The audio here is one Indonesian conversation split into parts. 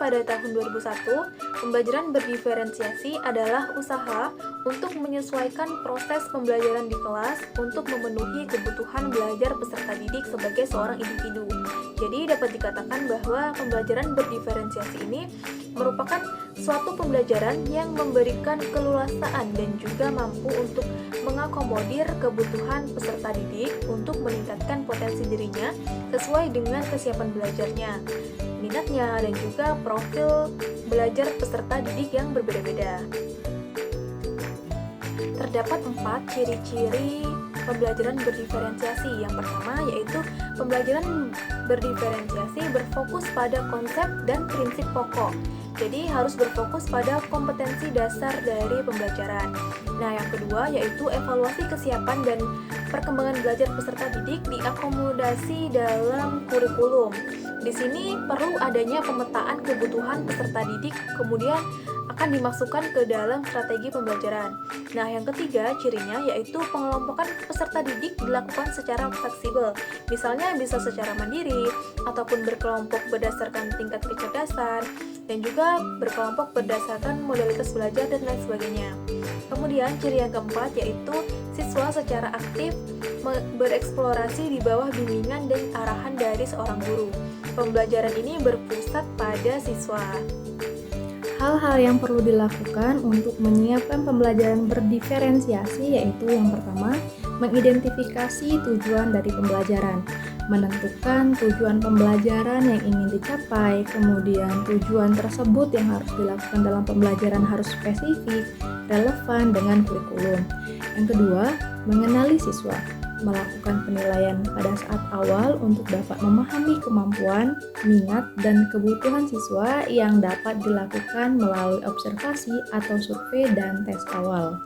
pada tahun 2001, pembelajaran berdiferensiasi adalah usaha untuk menyesuaikan proses pembelajaran di kelas untuk memenuhi kebutuhan belajar peserta didik sebagai seorang individu. Jadi dapat dikatakan bahwa pembelajaran berdiferensiasi ini merupakan suatu pembelajaran yang memberikan keluasaan dan juga mampu untuk mengakomodir kebutuhan peserta didik untuk meningkatkan potensi dirinya sesuai dengan kesiapan belajarnya, minatnya, dan juga profil belajar peserta didik yang berbeda-beda. Terdapat 4 ciri-ciri pembelajaran berdiferensiasi. Yang pertama yaitu pembelajaran berdiferensiasi berfokus pada konsep dan prinsip pokok. Jadi harus berfokus pada kompetensi dasar dari pembelajaran. Nah, yang kedua yaitu evaluasi kesiapan dan perkembangan belajar peserta didik diakomodasi dalam kurikulum. Di sini perlu adanya pemetaan kebutuhan peserta didik, kemudian akan dimasukkan ke dalam strategi pembelajaran. Nah, yang ketiga cirinya yaitu pengelompokan peserta didik dilakukan secara fleksibel. Misalnya bisa secara mandiri ataupun berkelompok berdasarkan tingkat kecerdasan dan juga berkelompok berdasarkan modalitas belajar dan lain sebagainya. Kemudian ciri yang keempat yaitu siswa secara aktif bereksplorasi di bawah bimbingan dan arahan dari seorang guru. Pembelajaran ini berpusat pada siswa. Hal-hal yang perlu dilakukan untuk menyiapkan pembelajaran berdiferensiasi yaitu yang pertama, mengidentifikasi tujuan dari pembelajaran, menentukan tujuan pembelajaran yang ingin dicapai, kemudian tujuan tersebut yang harus dilakukan dalam pembelajaran harus spesifik, relevan dengan kurikulum. Yang kedua, mengenali siswa, melakukan penilaian pada saat awal untuk dapat memahami kemampuan, minat, dan kebutuhan siswa yang dapat dilakukan melalui observasi atau survei dan tes awal.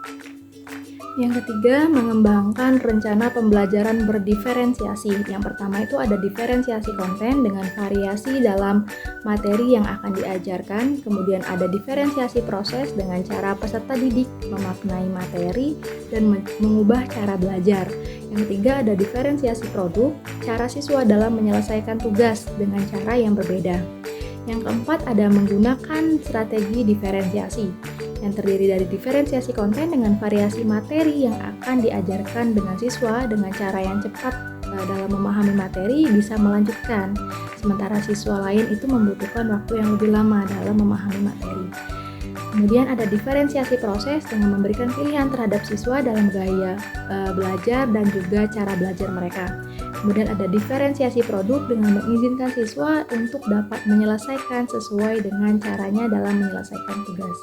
Yang ketiga, mengembangkan rencana pembelajaran berdiferensiasi. Yang pertama itu ada diferensiasi konten dengan variasi dalam materi yang akan diajarkan. Kemudian ada diferensiasi proses dengan cara peserta didik memaknai materi dan mengubah cara belajar. Yang ketiga ada diferensiasi produk, cara siswa dalam menyelesaikan tugas dengan cara yang berbeda. Yang keempat ada menggunakan strategi diferensiasi, yang terdiri dari diferensiasi konten dengan variasi materi yang akan diajarkan dengan siswa dengan cara yang cepat dalam memahami materi bisa melanjutkan, sementara siswa lain itu membutuhkan waktu yang lebih lama dalam memahami materi. Kemudian ada diferensiasi proses dengan memberikan pilihan terhadap siswa dalam gaya belajar dan juga cara belajar mereka. Kemudian ada diferensiasi produk dengan mengizinkan siswa untuk dapat menyelesaikan sesuai dengan caranya dalam menyelesaikan tugas.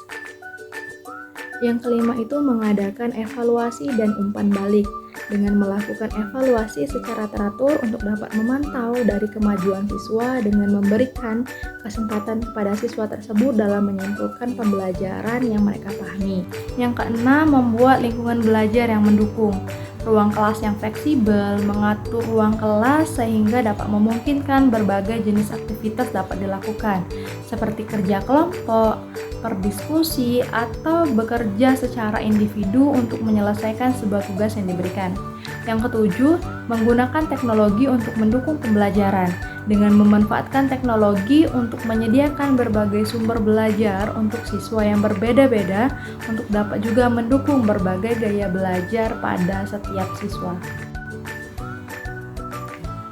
Yang kelima itu mengadakan evaluasi dan umpan balik dengan melakukan evaluasi secara teratur untuk dapat memantau dari kemajuan siswa dengan memberikan kesempatan kepada siswa tersebut dalam menyimpulkan pembelajaran yang mereka pahami. Yang keenam, membuat lingkungan belajar yang mendukung. Ruang kelas yang fleksibel, mengatur ruang kelas sehingga dapat memungkinkan berbagai jenis aktivitas dapat dilakukan, seperti kerja kelompok, berdiskusi, atau bekerja secara individu untuk menyelesaikan sebuah tugas yang diberikan. Yang ketujuh, menggunakan teknologi untuk mendukung pembelajaran dengan memanfaatkan teknologi untuk menyediakan berbagai sumber belajar untuk siswa yang berbeda-beda untuk dapat juga mendukung berbagai gaya belajar pada setiap siswa.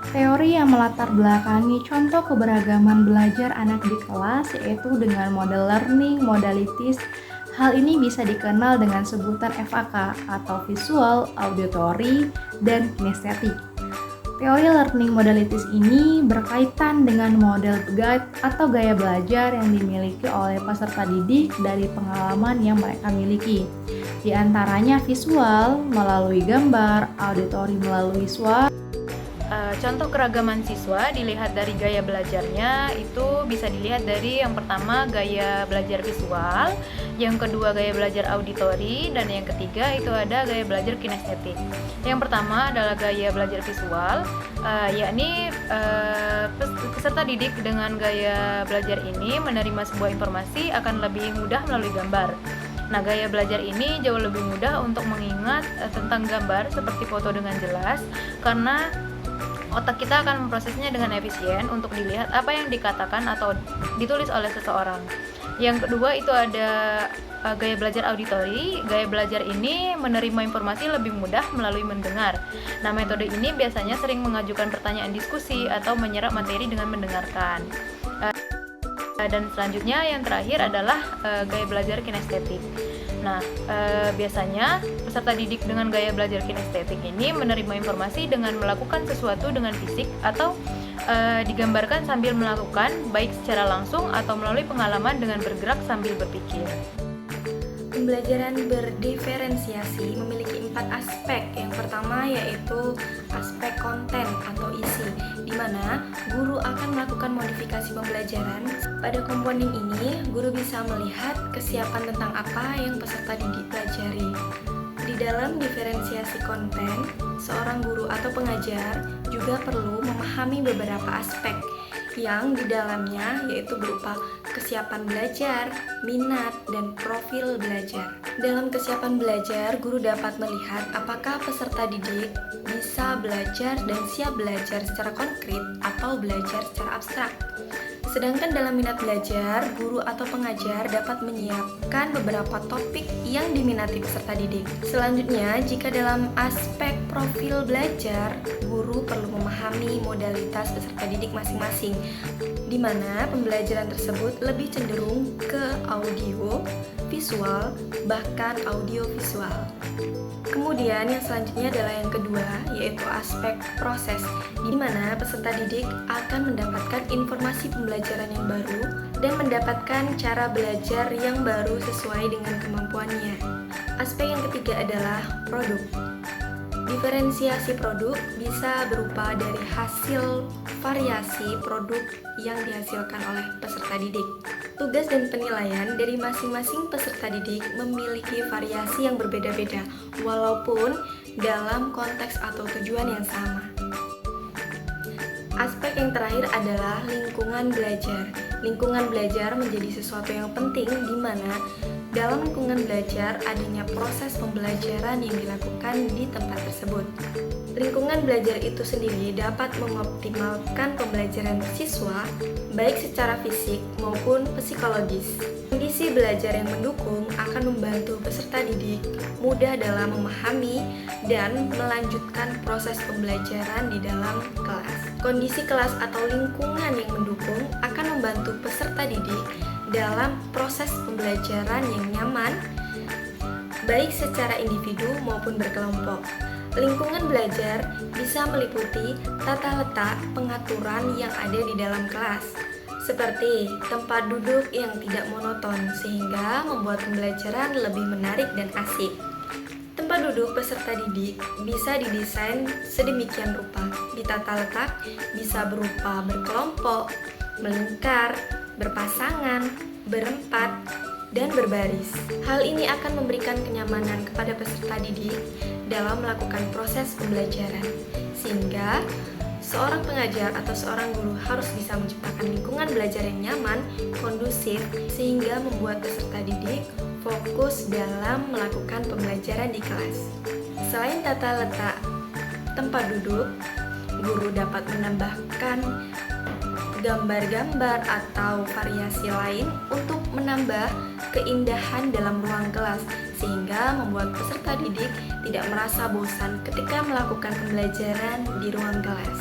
Teori yang melatar belakangi contoh keberagaman belajar anak di kelas yaitu dengan model learning modalities. Hal ini bisa dikenal dengan sebutan FAK atau Visual, Auditory, dan Kinesthetic. Teori learning modalities ini berkaitan dengan model guide atau gaya belajar yang dimiliki oleh peserta didik dari pengalaman yang mereka miliki. Di antaranya visual melalui gambar, auditory melalui suara. Contoh keragaman siswa dilihat dari gaya belajarnya itu bisa dilihat dari yang pertama gaya belajar visual, yang kedua gaya belajar auditori, dan yang ketiga itu ada gaya belajar kinestetik. Yang pertama adalah gaya belajar visual, yakni peserta didik dengan gaya belajar ini menerima sebuah informasi akan lebih mudah melalui gambar. Nah, gaya belajar ini jauh lebih mudah untuk mengingat tentang gambar seperti foto dengan jelas karena Otak kita akan memprosesnya dengan efisien untuk dilihat apa yang dikatakan atau ditulis oleh seseorang. Yang kedua itu ada gaya belajar auditori. Gaya belajar ini menerima informasi lebih mudah melalui mendengar. Nah, metode ini biasanya sering mengajukan pertanyaan diskusi atau menyerap materi dengan mendengarkan. Dan selanjutnya yang terakhir adalah gaya belajar kinestetik. Nah, biasanya peserta didik dengan gaya belajar kinestetik ini menerima informasi dengan melakukan sesuatu dengan fisik atau digambarkan sambil melakukan, baik secara langsung atau melalui pengalaman dengan bergerak sambil berpikir. Pembelajaran berdiferensiasi memiliki 4 aspek. Yang pertama yaitu aspek konten atau isi, di mana guru akan melakukan modifikasi pembelajaran. Pada komponen ini, guru bisa melihat kesiapan tentang apa yang peserta didik pelajari. Di dalam diferensiasi konten, seorang guru atau pengajar juga perlu memahami beberapa aspek yang di dalamnya yaitu berupa kesiapan belajar, minat, dan profil belajar. Dalam kesiapan belajar, guru dapat melihat apakah peserta didik bisa belajar dan siap belajar secara konkret atau belajar secara abstrak. Sedangkan dalam minat belajar, guru atau pengajar dapat menyiapkan beberapa topik yang diminati peserta didik. Selanjutnya, jika dalam aspek profil belajar, guru perlu memahami modalitas peserta didik masing-masing, di mana pembelajaran tersebut lebih cenderung ke audio, visual, bahkan audio visual. Kemudian yang selanjutnya adalah yang kedua, yaitu aspek proses, di mana peserta didik akan mendapatkan informasi pembelajaran yang baru dan mendapatkan cara belajar yang baru sesuai dengan kemampuannya. Aspek yang ketiga adalah produk. Diferensiasi produk bisa berupa dari hasil variasi produk yang dihasilkan oleh peserta didik. Tugas dan penilaian dari masing-masing peserta didik memiliki variasi yang berbeda-beda, walaupun dalam konteks atau tujuan yang sama. Aspek yang terakhir adalah lingkungan belajar. Lingkungan belajar menjadi sesuatu yang penting di mana dalam lingkungan belajar adanya proses pembelajaran yang dilakukan di tempat tersebut. Lingkungan belajar itu sendiri dapat mengoptimalkan pembelajaran siswa baik secara fisik maupun psikologis. Kondisi belajar yang mendukung akan membantu peserta didik mudah dalam memahami dan melanjutkan proses pembelajaran di dalam kelas. Kondisi kelas atau lingkungan yang mendukung akan membantu peserta didik dalam proses pembelajaran yang nyaman, baik secara individu maupun berkelompok. Lingkungan belajar bisa meliputi tata letak pengaturan yang ada di dalam kelas, seperti tempat duduk yang tidak monoton sehingga membuat pembelajaran lebih menarik dan asik. Tempat duduk peserta didik bisa didesain sedemikian rupa. Ditata letak bisa berupa berkelompok, melingkar, berpasangan, berempat, dan berbaris. Hal ini akan memberikan kenyamanan kepada peserta didik dalam melakukan proses pembelajaran, sehingga seorang pengajar atau seorang guru harus bisa menciptakan lingkungan belajar yang nyaman, kondusif, sehingga membuat peserta didik fokus dalam melakukan pembelajaran di kelas. Selain tata letak tempat duduk, guru dapat menambahkan gambar-gambar atau variasi lain untuk menambah keindahan dalam ruang kelas, sehingga membuat peserta didik tidak merasa bosan ketika melakukan pembelajaran di ruang kelas.